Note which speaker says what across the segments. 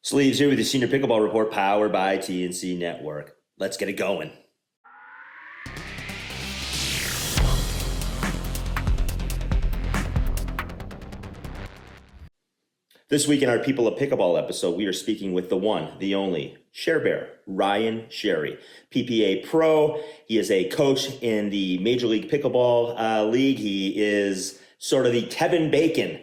Speaker 1: Sleeves here with the Senior Pickleball Report powered by TNC Network. Let's get it going. This week in our People of Pickleball episode, we are speaking with the one, the only, Share Bear, Ryan Sherry, PPA Pro. He is a coach in the Major League Pickleball League. He is sort of the Kevin Bacon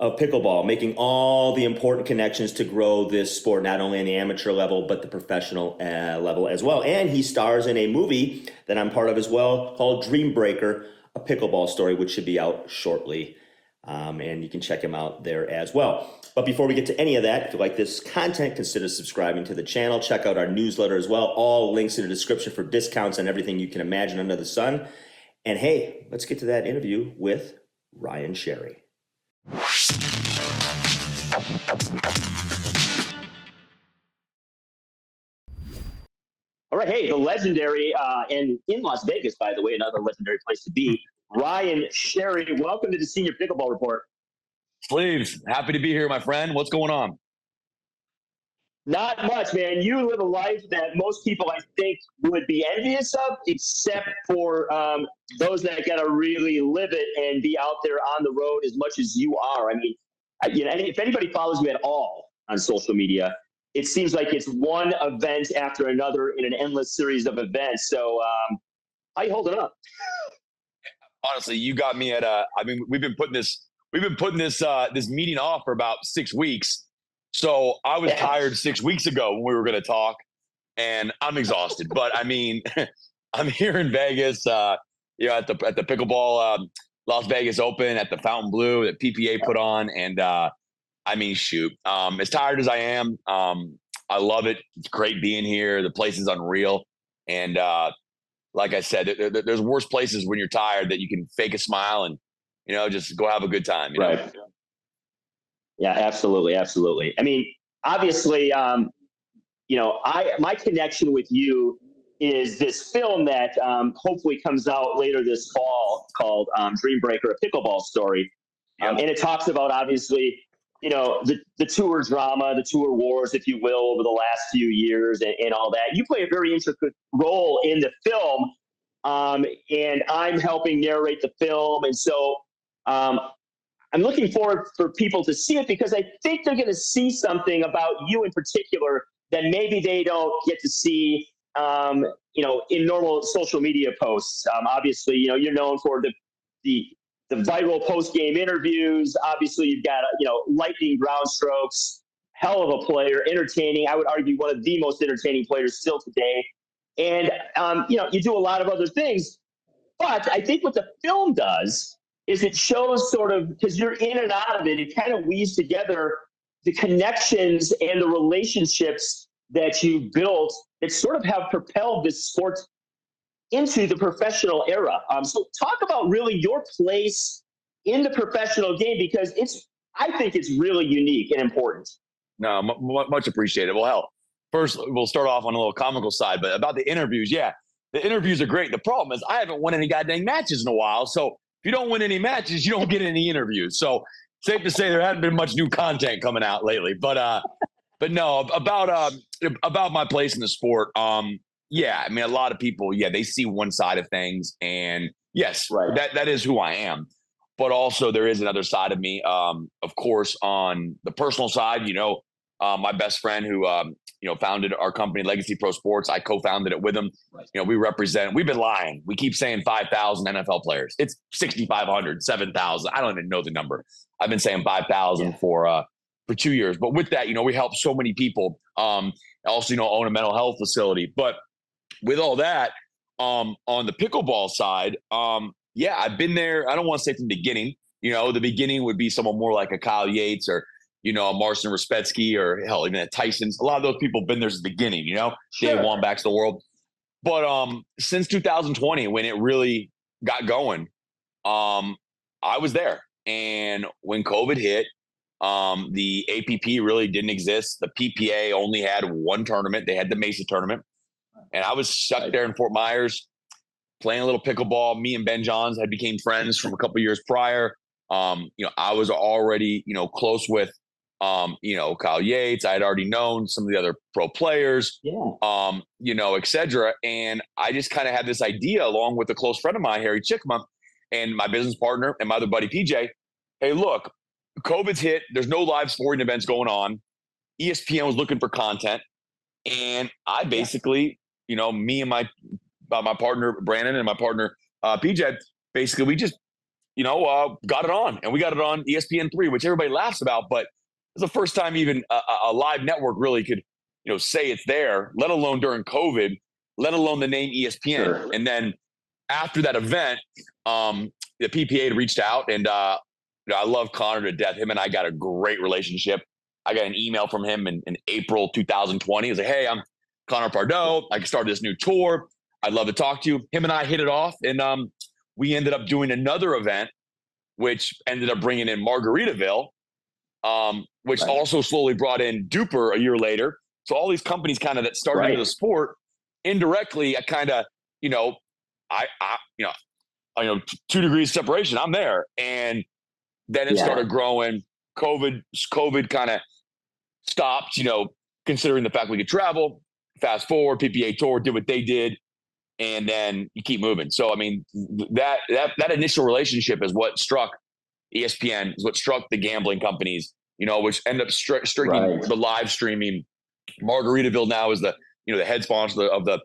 Speaker 1: of pickleball, making all the important connections to grow this sport, not only in the amateur level, but the professional level as well. And he stars in a movie that I'm part of as well called Dreambreaker, a Pickleball Story, which should be out shortly. And you can check him out there as well. But before we get to any of that, if you like this content, consider subscribing to the channel. Check out our newsletter as well. All links in the description for discounts and everything you can imagine under the sun. And hey, let's get to that interview with Ryan Sherry. All right, hey, the legendary, and in Las Vegas, by the way, another legendary place to be, Ryan Sherry. Welcome to the Senior Pickleball Report.
Speaker 2: Sleeves, happy to be here, my friend. What's going on?
Speaker 1: Not much, man. You live a life that most people, I think, would be envious of, except for those that got to really live it and be out there on the road as much as you are. I mean, if anybody follows you at all on social media, it seems like it's one event after another in an endless series of events. So how you holding up?
Speaker 2: Honestly, you got me at we've been putting this meeting off for about 6 weeks. So I was tired 6 weeks ago when we were going to talk, and I'm exhausted. But I mean, I'm here in Vegas, at the Pickleball Las Vegas Open at the Fountain Blue that PPA put on, and shoot, as tired as I am, I love it. It's great being here. The place is unreal, and like I said, there's worse places when you're tired that you can fake a smile and just go have a good time.
Speaker 1: Right. Yeah, absolutely. Absolutely. I mean, obviously, my connection with you is this film that hopefully comes out later this fall called Dreambreaker, a Pickleball Story. And it talks about, obviously, the tour drama, the tour wars, if you will, over the last few years and all that. You play a very intricate role in the film, and I'm helping narrate the film. And so I'm looking forward for people to see it because I think they're going to see something about you in particular that maybe they don't get to see, in normal social media posts. Obviously, you're known for the viral post-game interviews. Obviously, you've got, lightning ground strokes, hell of a player, entertaining. I would argue one of the most entertaining players still today. And, you do a lot of other things. But I think what the film does is it shows sort of, because you're in and out of it, it kind of weaves together the connections and the relationships that you built that sort of have propelled this sport into the professional era. So talk about really your place in the professional game, because I think it's really unique and important.
Speaker 2: No, much appreciated. Well, hell, first we'll start off on a little comical side, but about the interviews, yeah, the interviews are great. The problem is I haven't won any goddamn matches in a while. So if you don't win any matches, you don't get any interviews. So safe to say there hasn't been much new content coming out lately. But no, about my place in the sport. Yeah, I mean, a lot of people, they see one side of things, and yes, right, that is who I am. But also there is another side of me. Of course, on the personal side, my best friend who founded our company, Legacy Pro Sports. I co-founded it with him. Right. We've been lying. We keep saying 5,000 NFL players. It's 6,500, 7,000. I don't even know the number. I've been saying 5,000 for 2 years. But with that, we help so many people. Also, own a mental health facility. But with all that, on the pickleball side, I've been there. I don't want to say from the beginning. The beginning would be someone more like a Kyle Yates or a Marcin Ruspetsky or hell, even a Tyson's. A lot of those people have been there since the beginning, Sure. Dave Wambach's the world. But since 2020, when it really got going, I was there. And when COVID hit, the APP really didn't exist. The PPA only had one tournament. They had the Mesa tournament. And I was stuck there in Fort Myers playing a little pickleball. Me and Ben Johns had became friends from a couple years prior. I was already, close with Kyle Yates. I had already known some of the other pro players, et cetera. And I just kind of had this idea along with a close friend of mine, Harry Chickma, and my business partner and my other buddy, PJ. Hey, look, COVID's hit. There's no live sporting events going on. ESPN was looking for content. And I basically, me and my partner, Brandon, and my partner, PJ, basically, we just, got it on. And we got it on ESPN3, which everybody laughs about. But it's the first time even a live network really could, say it's there, let alone during COVID, let alone the name ESPN. Sure. And then after that event, the PPA had reached out, and I love Connor to death. Him and I got a great relationship. I got an email from him in April 2020. He was like, hey, I'm Connor Pardo. I started this new tour. I'd love to talk to you. Him and I hit it off, and we ended up doing another event, which ended up bringing in Margaritaville, which also slowly brought in Duper a year later. So all these companies kind of that started into the sport indirectly, I kind of, 2 degrees separation, I'm there. And then it started growing. COVID kind of stopped, considering the fact we could travel. Fast forward, PPA Tour did what they did, and then you keep moving. So, I mean, that initial relationship is what struck ESPN, is what struck the gambling companies, which end up striking the live streaming. Margaritaville now is the head sponsor of the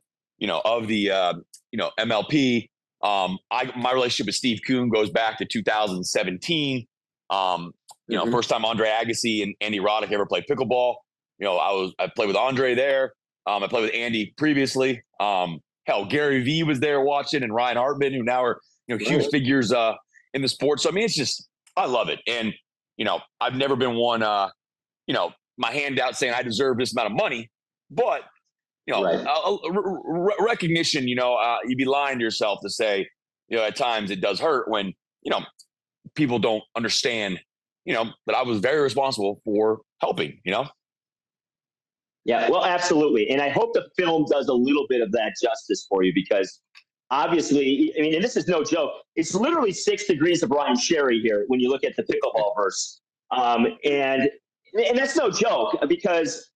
Speaker 2: MLP. My relationship with Steve Kuhn goes back to 2017. First time Andre Agassi and Andy Roddick ever played pickleball. I played with Andre there. I played with Andy previously. Gary Vee was there watching, and Ryan Hartman, who now are huge figures in the sport. So I mean, it's just, I love it. And I've never been one my hand out saying I deserve this amount of money, but recognition. You'd be lying to yourself to say at times it does hurt when people don't understand that I was very responsible for helping.
Speaker 1: Yeah, well, absolutely. And I hope the film does a little bit of that justice for you, because obviously, I mean, and this is no joke, it's literally 6 degrees of Ryan Sherry here when you look at the pickleball verse. And that's no joke, because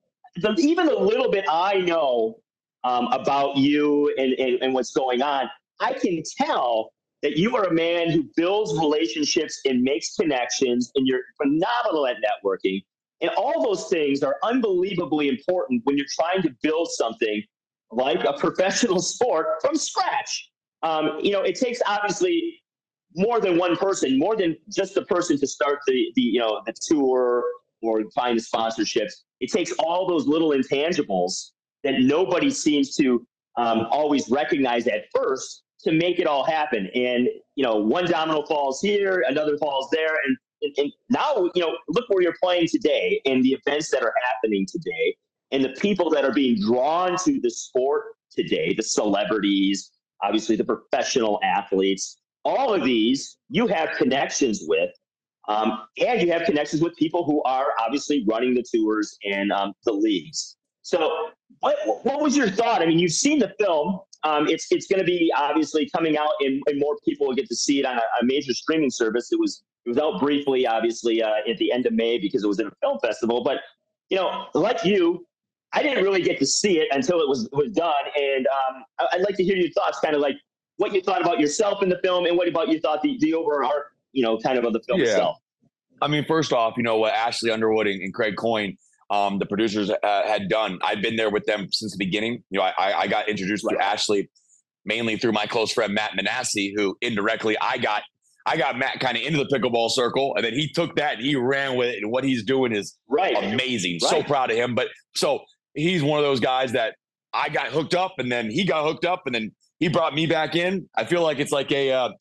Speaker 1: even the little bit I know about you and what's going on, I can tell that you are a man who builds relationships and makes connections, and you're phenomenal at networking. And all those things are unbelievably important when you're trying to build something like a professional sport from scratch. It takes obviously more than one person, more than just the person to start the tour or find the sponsorships. It takes all those little intangibles that nobody seems to always recognize at first to make it all happen. And one domino falls here, another falls there, and now, look where you're playing today and the events that are happening today and the people that are being drawn to the sport today, the celebrities, obviously the professional athletes, all of these you have connections with, and you have connections with people who are obviously running the tours and the leagues. So what was your thought? I mean, you've seen the film. It's going to be obviously coming out, and more people will get to see it on a major streaming service. It was out briefly, obviously, at the end of May because it was at a film festival. But, like you, I didn't really get to see it until it was done. And I'd like to hear your thoughts, kind of like what you thought about yourself in the film and what about you thought the overall art, kind of the film itself.
Speaker 2: I mean, first off, what Ashley Underwood and Craig Coyne, the producers had done. I've been there with them since the beginning. I got introduced to Ashley mainly through my close friend, Matt Manassi, who indirectly I got Matt kind of into the pickleball circle, and then he took that and he ran with it. And what he's doing is amazing. Right. So proud of him. But so he's one of those guys that I got hooked up, and then he got hooked up, and then he brought me back in. I feel like it's like a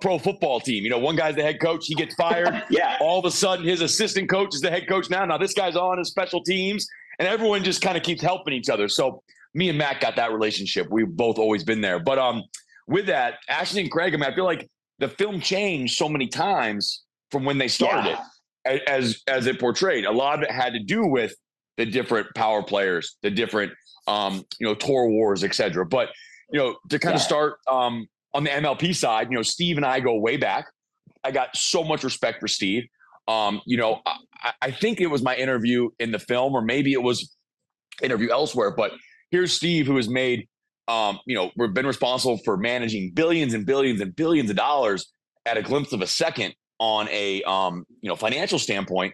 Speaker 2: pro football team. One guy's the head coach, he gets fired. All of a sudden his assistant coach is the head coach now. Now this guy's on his special teams, and everyone just kind of keeps helping each other. So me and Matt got that relationship. We've both always been there. But with that, Ashley and Craig, I mean, I feel like the film changed so many times from when they started it as it portrayed. A lot of it had to do with the different power players, the different tour wars, etc. But to kind of start on the MLP side, Steve and I go way back. I got so much respect for Steve. I think it was my interview in the film, or maybe it was interview elsewhere, but here's Steve, who has made, we've been responsible for managing billions and billions and billions of dollars at a glimpse of a second on a, financial standpoint,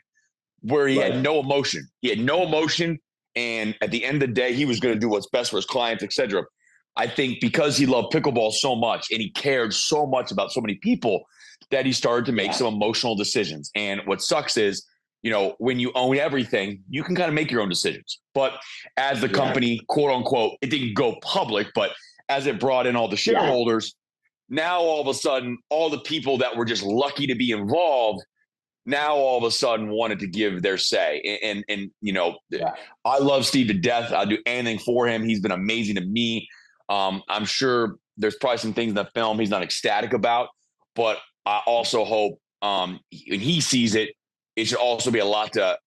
Speaker 2: where he had no emotion. He had no emotion. And at the end of the day, he was going to do what's best for his clients, et cetera. I think because he loved pickleball so much and he cared so much about so many people, that he started to make some emotional decisions. And what sucks is, when you own everything, you can kind of make your own decisions. But as the company, quote unquote, it didn't go public, but as it brought in all the shareholders, now all of a sudden, all the people that were just lucky to be involved, now all of a sudden wanted to give their say. And I love Steve to death. I'll do anything for him. He's been amazing to me. I'm sure there's probably some things in the film he's not ecstatic about, but I also hope when he sees it, it should also be a lot to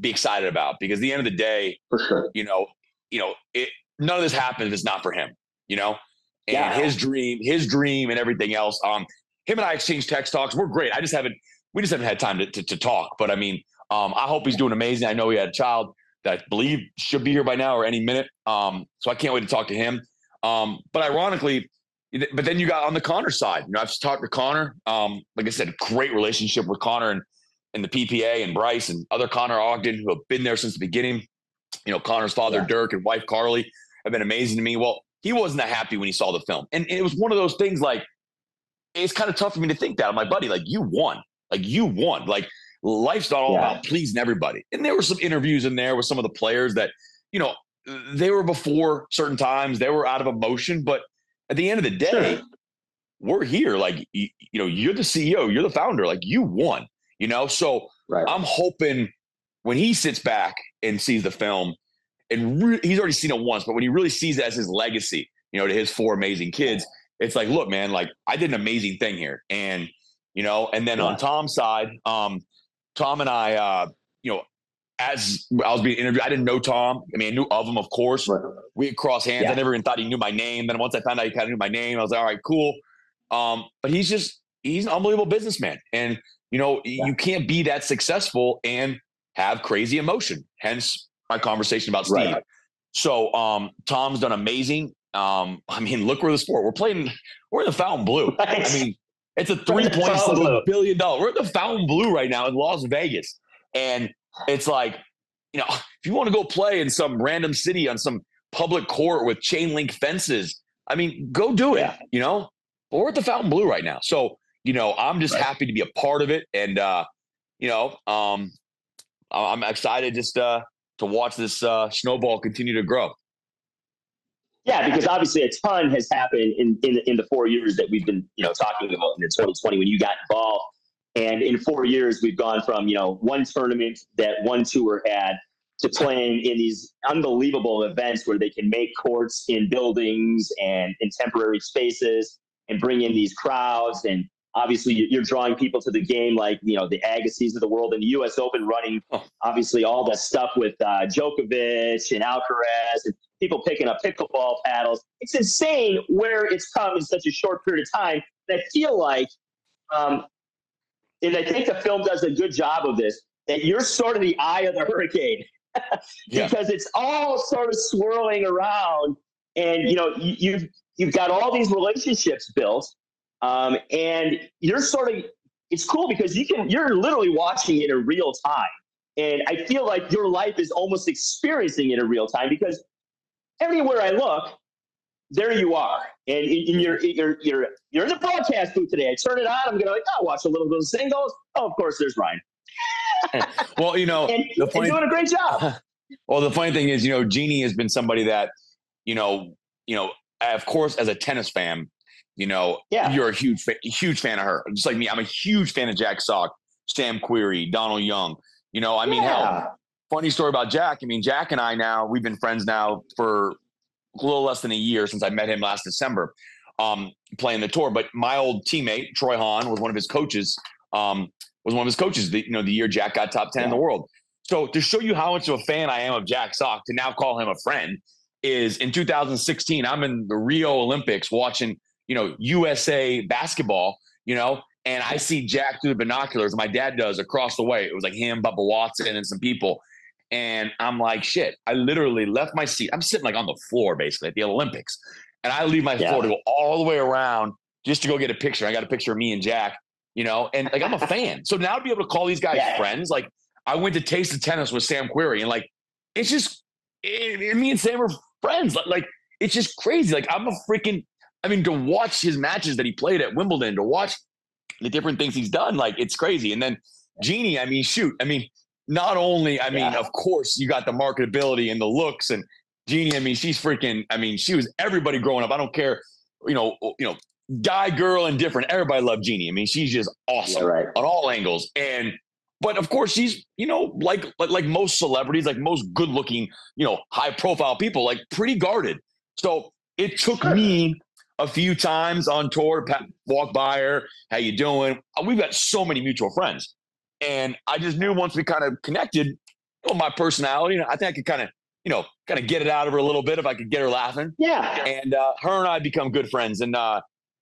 Speaker 2: be excited about, because at the end of the day,
Speaker 1: for sure,
Speaker 2: none of this happens if it's not for him, and his dream and everything else. Him and I exchange text talks. We're great. We just haven't had time to talk, but I mean, I hope he's doing amazing. I know he had a child that I believe should be here by now or any minute. So I can't wait to talk to him. But ironically, but then you got on the Connor side, I've talked to Connor. Like I said, great relationship with Connor and the PPA and Bryce and other Connor Ogden, who have been there since the beginning. Connor's father, Dirk, and wife, Carly, have been amazing to me. Well, he wasn't that happy when he saw the film. And it was one of those things, like, it's kind of tough for me to think that. I'm like, buddy, you won. Like, life's not all about pleasing everybody. And there were some interviews in there with some of the players that, they were before certain times, they were out of emotion. But at the end of the day, we're here. Like, you're the CEO, you're the founder, like, you won. So I'm hoping when he sits back and sees the film, and he's already seen it once, but when he really sees it as his legacy, to his 4 amazing kids, it's like, look, man, like, I did an amazing thing here. And, and then on Tom's side, Tom and I, as I was being interviewed, I didn't know Tom. I mean, I knew of him, of course. We had crossed hands. I never even thought he knew my name. Then once I found out he kind of knew my name, I was like, all right, cool. But he's an unbelievable businessman. And, you can't be that successful and have crazy emotion. Hence my conversation about Steve. So Tom's done amazing. I mean, look where the sport. We're in the Fountain Blue. I mean, it's a $3.7 billion. We're at the Fountain Blue right now in Las Vegas. And it's like, if you want to go play in some random city on some public court with chain link fences, I mean, go do it, But we're at the Fountain Blue right now. So, I'm just happy to be a part of it. And, I'm excited just to watch this snowball continue to grow.
Speaker 1: Yeah, because obviously a ton has happened in the 4 years that we've been, talking about in 2020 when you got involved. And in 4 years, we've gone from, one tournament that one tour had to playing in these unbelievable events where they can make courts in buildings and in temporary spaces and bring in these crowds. And obviously you're drawing people to the game, like, the Agassiz of the world, and the U.S. Open running, obviously all that stuff with Djokovic and Alcaraz and people picking up pickleball paddles. It's insane where it's come in such a short period of time. And I feel like, and I think the film does a good job of this, that you're sort of the eye of the hurricane because it's all sort of swirling around. And, you've got all these relationships built. And you're it's cool because you're literally watching it in real time. And I feel like your life is almost experiencing it in real time, because everywhere I look, there you are. And you're in the broadcast booth today. I turn it on. I'm going to watch a little bit of singles. Oh, of course, there's Ryan.
Speaker 2: Well,
Speaker 1: and doing a great job.
Speaker 2: Well, the funny thing is, Jeannie has been somebody that, of course, as a tennis fan, you're a huge fan of her. Just like me, I'm a huge fan of Jack Sock, Sam Querrey, Donald Young. Hell, funny story about Jack. I mean, Jack and I now, we've been friends now for a little less than a year since I met him last December, playing the tour. But my old teammate, Troy Hahn, was one of his coaches. The year Jack got top 10 in the world. So to show you how much of a fan I am of Jack Sock, to now call him a friend, is in 2016, I'm in the Rio Olympics watching, USA basketball, And I see Jack through the binoculars. My dad does across the way. It was like him, Bubba Watson, and some people. And I'm like, shit, I literally left my seat. I'm sitting like on the floor basically at the Olympics. And I leave my floor to go all the way around just to go get a picture. I got a picture of me and Jack, and like I'm a fan. So now to be able to call these guys friends, like I went to Taste of Tennis with Sam Querrey, and like it's just me and Sam are friends. Like it's just crazy. Like to watch his matches that he played at Wimbledon, to watch the different things he's done, like it's crazy. And then Jeannie, not only, of course, you got the marketability and the looks, and Jeannie, she's freaking, she was everybody growing up. I don't care, guy, girl, and different. Everybody loved Jeannie. She's just awesome on all angles. But of course, she's, like most celebrities, like most good looking, high profile people, like pretty guarded. So it took me a few times on tour to walk by her. How you doing? We've got so many mutual friends. And I just knew once we kind of connected, my personality, I think I could kind of get it out of her a little bit if I could get her laughing.
Speaker 1: Yeah.
Speaker 2: And her and I become good friends. And,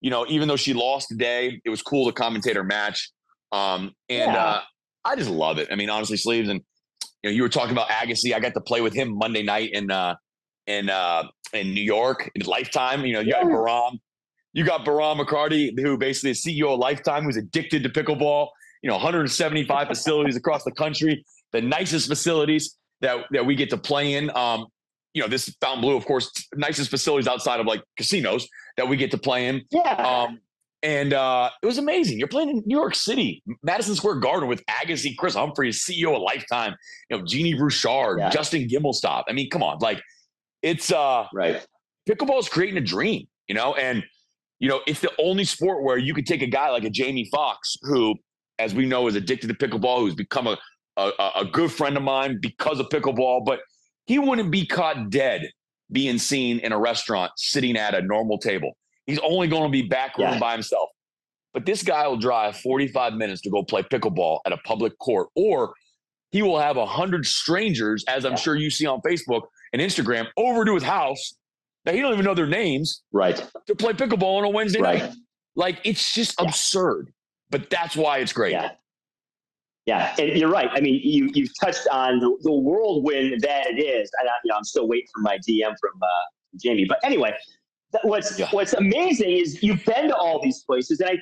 Speaker 2: even though she lost today, it was cool to commentate her match. I just love it. Honestly, Sleeves, and you were talking about Agassi. I got to play with him Monday night in New York in Lifetime. You got Bahram. You got Bahram McCarty, who basically is CEO of Lifetime, who's addicted to pickleball. 175 facilities across the country, the nicest facilities that we get to play in. This Fontainebleau, of course, nicest facilities outside of like casinos that we get to play in.
Speaker 1: Yeah.
Speaker 2: And it was amazing. You're playing in New York City, Madison Square Garden with Agassi, Chris Humphries, CEO of Lifetime, Jeannie Bouchard, Justin Gimelstob. Come on. Like it's pickleball is creating a dream, and it's the only sport where you could take a guy like a Jamie Foxx, who, as we know, is addicted to pickleball, who's become a good friend of mine because of pickleball, but he wouldn't be caught dead being seen in a restaurant sitting at a normal table. He's only going to be backroom by himself. But this guy will drive 45 minutes to go play pickleball at a public court, or he will have 100 strangers, as I'm sure you see on Facebook and Instagram, over to his house that he don't even know their names, to play pickleball on a Wednesday night. Like, it's just absurd. But that's why it's great.
Speaker 1: Yeah, and you're right. You've touched on the whirlwind that it is. And I'm still waiting for my DM from Jamie. But anyway, what's amazing is you've been to all these places, and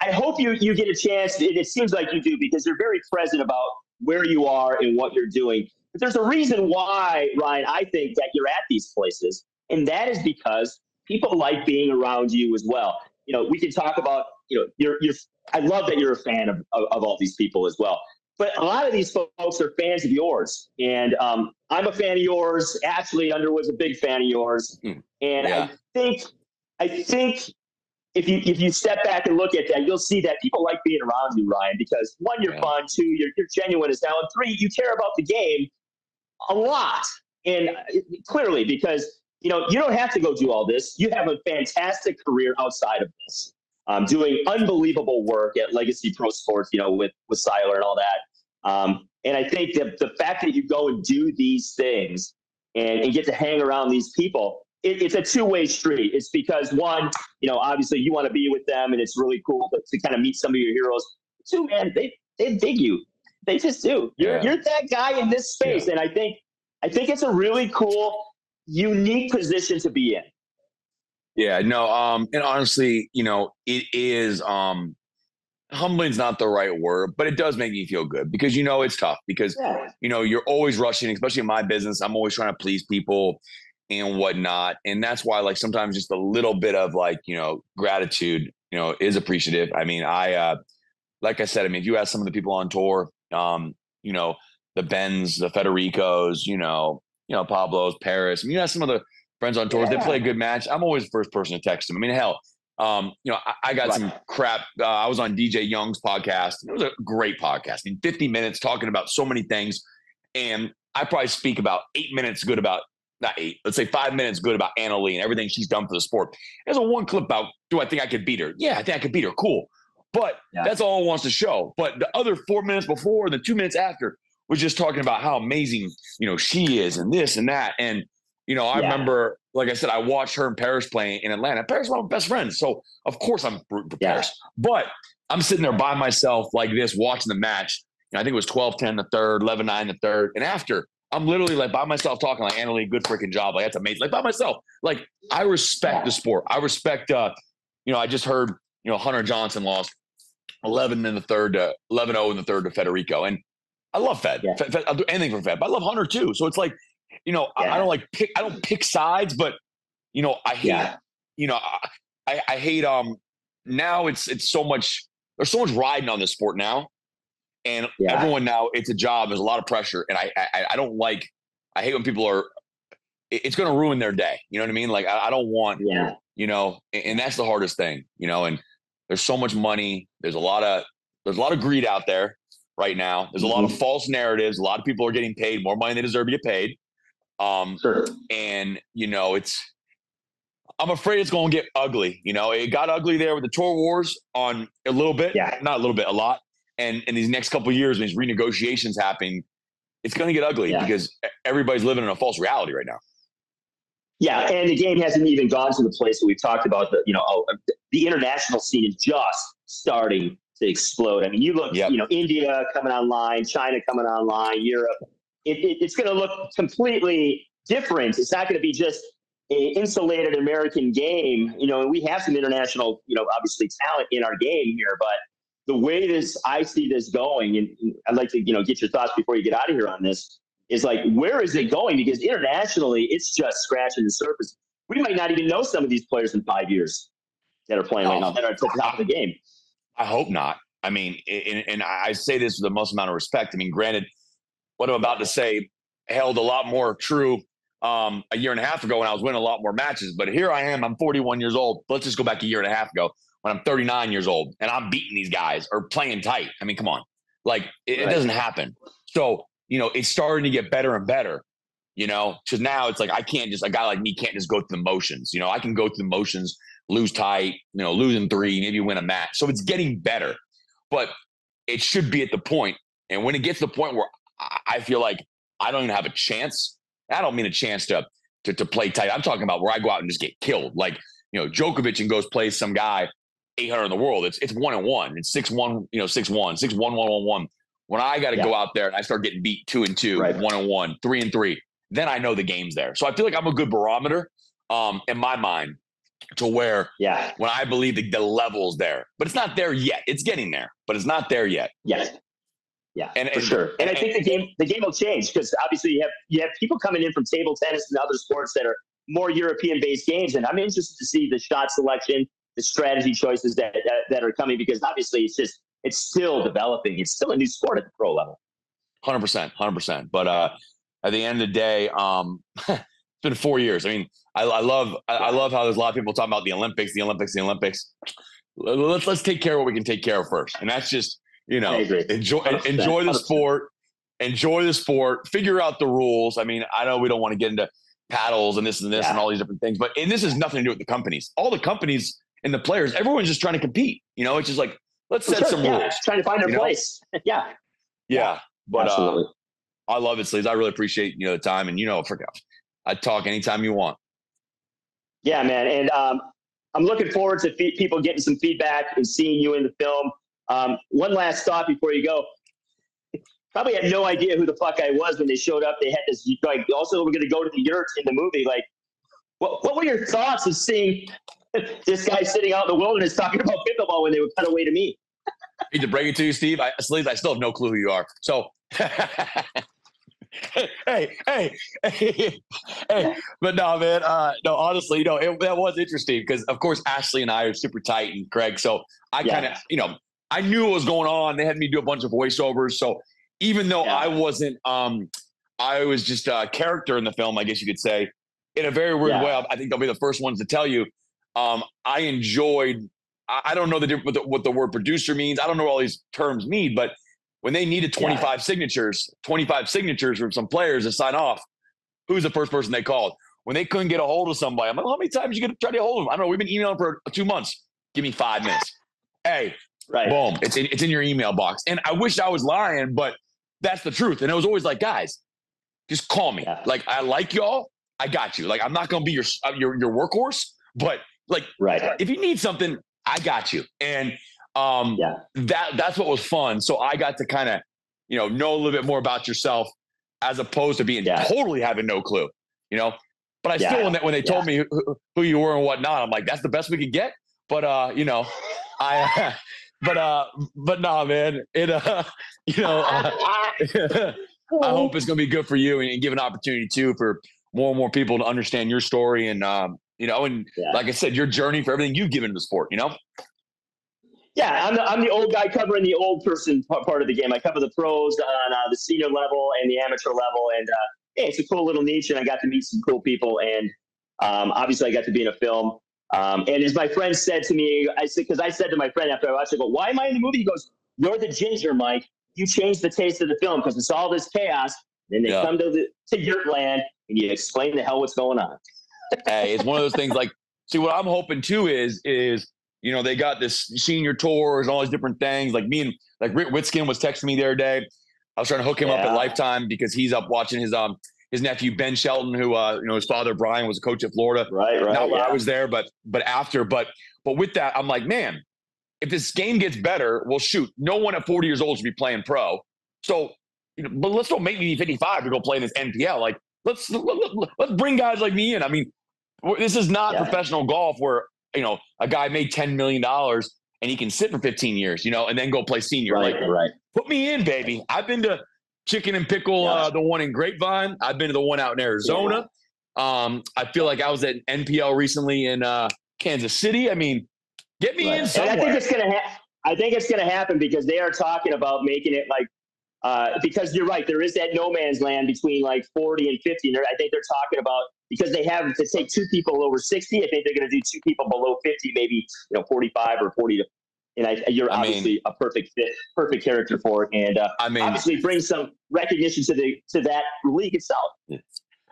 Speaker 1: I hope you get a chance. It seems like you do, because you're very present about where you are and what you're doing. But there's a reason why, Ryan, I think that you're at these places, and that is because people like being around you as well. We can talk about you're I love that you're a fan of all these people as well. But a lot of these folks are fans of yours. And I'm a fan of yours. Ashley Underwood's a big fan of yours. And I think if you step back and look at that, you'll see that people like being around you, Ryan, because one, you're fun, two, you're genuine as hell, and three, you care about the game a lot. And clearly, because you don't have to go do all this. You have a fantastic career outside of this. Doing unbelievable work at Legacy Pro Sports, with Seiler and all that. And I think that the fact that you go and do these things and get to hang around these people, it's a two-way street. It's because, one, obviously you want to be with them, and it's really cool to kind of meet some of your heroes. Two, man, they dig you. They just do. You're that guy in this space. And I think it's a really cool, unique position to be in.
Speaker 2: Yeah, no, and honestly, it is, humbling's not the right word, but it does make me feel good, because, it's tough, because, you're always rushing, especially in my business. I'm always trying to please people and whatnot. And that's why, like, sometimes just a little bit of like, gratitude, is appreciative. Like I said, if you ask some of the people on tour, the Bens, the Federicos, Pablo's, Paris, you ask some of the friends on tours, they play a good match, I'm always the first person to text them. Hell, I got some crap. I was on DJ Young's podcast, and it was a great podcast. 50 minutes talking about so many things. And I probably speak about 8 minutes good about, not 8, let's say 5 minutes good about Anna Lee and everything she's done for the sport. There's a one clip about, do I think I could beat her? Yeah, I think I could beat her. Cool. But that's all it wants to show. But the other 4 minutes before, the 2 minutes after, was just talking about how amazing, she is, and this and that. And I remember, like I said, I watched her and Paris playing in Atlanta. Paris is one of my best friends. So, of course, I'm rooting for Paris. But I'm sitting there by myself like this, watching the match. I think it was 12-10 the third, 11-9 the third. And after, I'm literally like by myself talking like, Annalie, good freaking job. Like, that's amazing. Like by myself. Like, I respect the sport. I respect, I just heard, Hunter Johnson lost 11 in the third to 11-0 in the third to Federico. And I love Fed.
Speaker 1: Yeah.
Speaker 2: Fed. I'll do anything for Fed, but I love Hunter too. So it's like, I don't pick sides, but, I hate, I hate, now it's so much, there's so much riding on this sport now. And everyone now, it's a job. There's a lot of pressure. And I don't like, I hate when people are, it's going to ruin their day. You know what I mean? Like, I don't want, and that's the hardest thing, and there's so much money. There's a lot of greed out there right now. There's a lot of false narratives. A lot of people are getting paid more money than they deserve to get paid.
Speaker 1: Sure.
Speaker 2: And, I'm afraid it's going to get ugly. It got ugly there with the tour wars on a little bit, not a little bit, a lot. And in these next couple of years, when these renegotiations happen, it's going to get ugly because everybody's living in a false reality right now.
Speaker 1: Yeah, and the game hasn't even gone to the place that we've talked about. The international scene is just starting to explode. I mean, you look, India coming online, China coming online, Europe. It's going to look completely different. It's not going to be just an insulated American game. And we have some international, obviously talent in our game here, but the way I see this going, and I'd like to, get your thoughts before you get out of here on this, is like, where is it going? Because internationally, it's just scratching the surface. We might not even know some of these players in 5 years that are playing right now that are at the top of the game.
Speaker 2: I hope not. I mean, and I say this with the most amount of respect. I mean, granted, what I'm about to say held a lot more true a year and a half ago when I was winning a lot more matches. But here I am. I'm 41 years old. Let's just go back a year and a half ago when I'm 39 years old and I'm beating these guys or playing tight. I mean, come on. Like, it doesn't happen. So, it's starting to get better and better, because now it's like, a guy like me can't just go through the motions. I can go through the motions, lose tight, lose in 3, maybe win a match. So it's getting better, but it should be at the point. And when it gets to the point where I feel like I don't even have a chance, I don't mean a chance to play tight. I'm talking about where I go out and just get killed. Like, Djokovic and goes play some guy 800 in the world. It's 1-1. It's 6-1, 6-1, 6-1, 1-1-1. When I got to go out there and I start getting beat 2-2, 1-1, 3-3, then I know the game's there. So I feel like I'm a good barometer in my mind to where when I believe the level's there, but it's not there yet. It's getting there, but it's not there yet.
Speaker 1: Yes. Yeah, for sure. And I think the game will change because obviously you have people coming in from table tennis and other sports that are more European-based games, and I'm interested to see the shot selection, the strategy choices that are coming because obviously it's still developing. It's still a new sport at the pro level.
Speaker 2: 100%. But at the end of the day, it's been 4 years. I mean, I love how there's a lot of people talking about the Olympics. Let's take care of what we can take care of first, and that's just enjoy the sport, figure out the rules. I mean, I know we don't want to get into paddles and this and all these different things, and this has nothing to do with the companies. All the companies and the players, everyone's just trying to compete. It's just like, let's set some rules.
Speaker 1: Trying to find their place.
Speaker 2: Yeah. But I love it, Sleeves. I really appreciate the time, and I'd talk anytime you want.
Speaker 1: Yeah, man. And I'm looking forward to people getting some feedback and seeing you in the film. One last thought before you go. Probably had no idea who the fuck I was when they showed up. They had this, like, also we're going to go to the yurt in the movie. Like, what were your thoughts of seeing this guy sitting out in the wilderness talking about pickleball when they would cut away to me?
Speaker 2: I hate to break it to you, Steve. Sleeves, I still have no clue who you are. So, hey. But no, man. No, honestly, that was interesting because, of course, Ashley and I are super tight, and Craig. So I kind of, I knew what was going on. They had me do a bunch of voiceovers. So even though I wasn't, I was just a character in the film, I guess you could say, in a very weird way. I think they'll be the first ones to tell you. I enjoyed. I don't know what the word producer means. I don't know what all these terms mean, but when they needed 25 signatures from some players to sign off, who's the first person they called? When they couldn't get a hold of somebody, I'm like, well, how many times you get to try to get a hold of them? I don't know. We've been emailing for 2 months. Give me 5 minutes. Hey, boom. It's in your email box. And I wish I was lying, but that's the truth. And it was always like, guys, just call me. Like, I like y'all. I got you. Like, I'm not going to be your workhorse, but like, if you need something, I got you. And That's what was fun. So I got to kind of, know a little bit more about yourself as opposed to being totally having no clue, but I still, when they told me who you were and whatnot, I'm like, that's the best we could get. But, but nah, man, I hope it's going to be good for you and give an opportunity too, for more and more people to understand your story and, like I said, your journey for everything you've given to the sport,
Speaker 1: Yeah, I'm the old guy covering the old person part of the game. I cover the pros on the senior level and the amateur level, and it's a cool little niche, and I got to meet some cool people, and obviously I got to be in a film. And as my friend said to me, I said to my friend after I watched it, I go, why am I in the movie? He goes, you're the ginger, Mike. You changed the taste of the film because it's all this chaos. Then they come to Yurtland, and you explain the hell what's going on.
Speaker 2: Hey, it's one of those things. Like, see, what I'm hoping too is they got this senior tours and all these different things. Like me and Rick Witskin was texting me the other day. I was trying to hook him up at Lifetime because he's up watching his nephew Ben Shelton, who his father Brian was a coach at Florida.
Speaker 1: Right.
Speaker 2: Not when I was there, but after. But with that, I'm like, man, if this game gets better, well, shoot, no one at 40 years old should be playing pro. So, but let's don't make me be 55 to go play in this NPL. Like, let's bring guys like me in. I mean, this is not professional golf where a guy made $10 million and he can sit for 15 years, and then go play senior.
Speaker 1: Right.
Speaker 2: Put me in, baby. I've been to Chicken and Pickle, the one in Grapevine. I've been to the one out in Arizona. I feel like I was at NPL recently in Kansas City. I mean, get me in somewhere.
Speaker 1: And I think it's gonna happen because they are talking about making it like because you're right, there is that no man's land between like 40 and 50. And I think they're talking about, because they have to take two people over 60. I think they're going to do two people below 50, maybe 45 or 40 to. And you're obviously a perfect fit, perfect character for it, and obviously bring some recognition to that league itself.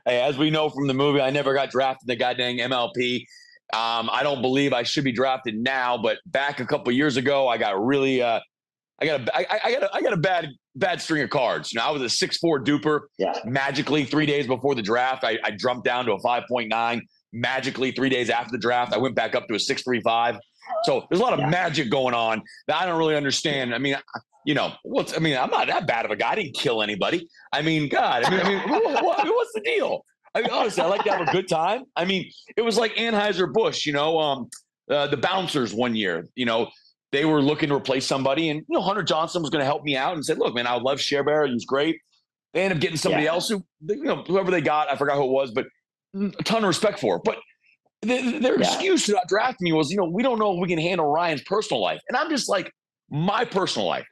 Speaker 2: Hey, as we know from the movie, I never got drafted in the goddamn MLP. I don't believe I should be drafted now, but back a couple of years ago, I got really, I got a bad string of cards. I was a 6'4" duper.
Speaker 1: Yeah.
Speaker 2: Magically, 3 days before the draft, I jumped down to a 5.9. Magically, 3 days after the draft, I went back up to a 6'3", 5. So there's a lot of magic going on that I don't really understand. I mean, I'm not that bad of a guy. I didn't kill anybody. I mean, God, what's the deal? I mean, honestly, I like to have a good time. I mean, it was like Anheuser-Busch, the bouncers one year, they were looking to replace somebody, and Hunter Johnson was going to help me out and said, look, man, I would love Cherbear. He was great. They ended up getting somebody else who, whoever they got, I forgot who it was, but a ton of respect for. But their excuse to not draft me was, we don't know if we can handle Ryan's personal life. And I'm just like, my personal life.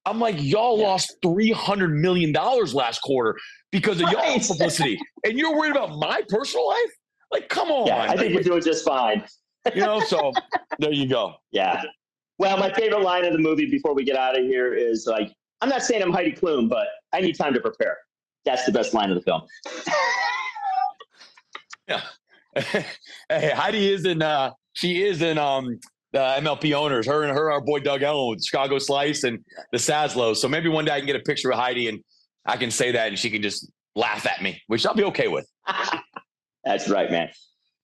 Speaker 2: I'm like, y'all lost $300 million last quarter because of y'all's publicity. And you're worried about my personal life? Like, come on.
Speaker 1: Yeah, I think we're doing just fine.
Speaker 2: So there you go.
Speaker 1: Yeah. Well, my favorite line of the movie before we get out of here is like, I'm not saying I'm Heidi Klum, but I need time to prepare. That's the best line of the film.
Speaker 2: Yeah. Hey, Heidi is in the MLP owners. Her and our boy Doug Ellen with Chicago Slice and the Saslows. So maybe one day I can get a picture of Heidi and I can say that and she can just laugh at me, which I'll be okay with.
Speaker 1: That's right, man.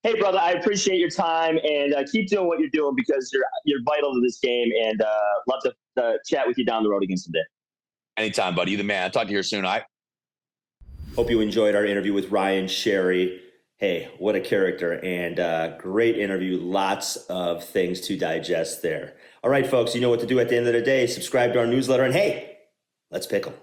Speaker 1: Hey, brother, I appreciate your time and keep doing what you're doing because you're vital to this game, and love to chat with you down the road again someday.
Speaker 2: Anytime, buddy. You're the man. I'll talk to you here soon.
Speaker 3: Hope you enjoyed our interview with Ryan Sherry. Hey, what a character, and great interview. Lots of things to digest there. All right, folks, you know what to do at the end of the day. Subscribe to our newsletter, and hey, let's pickle.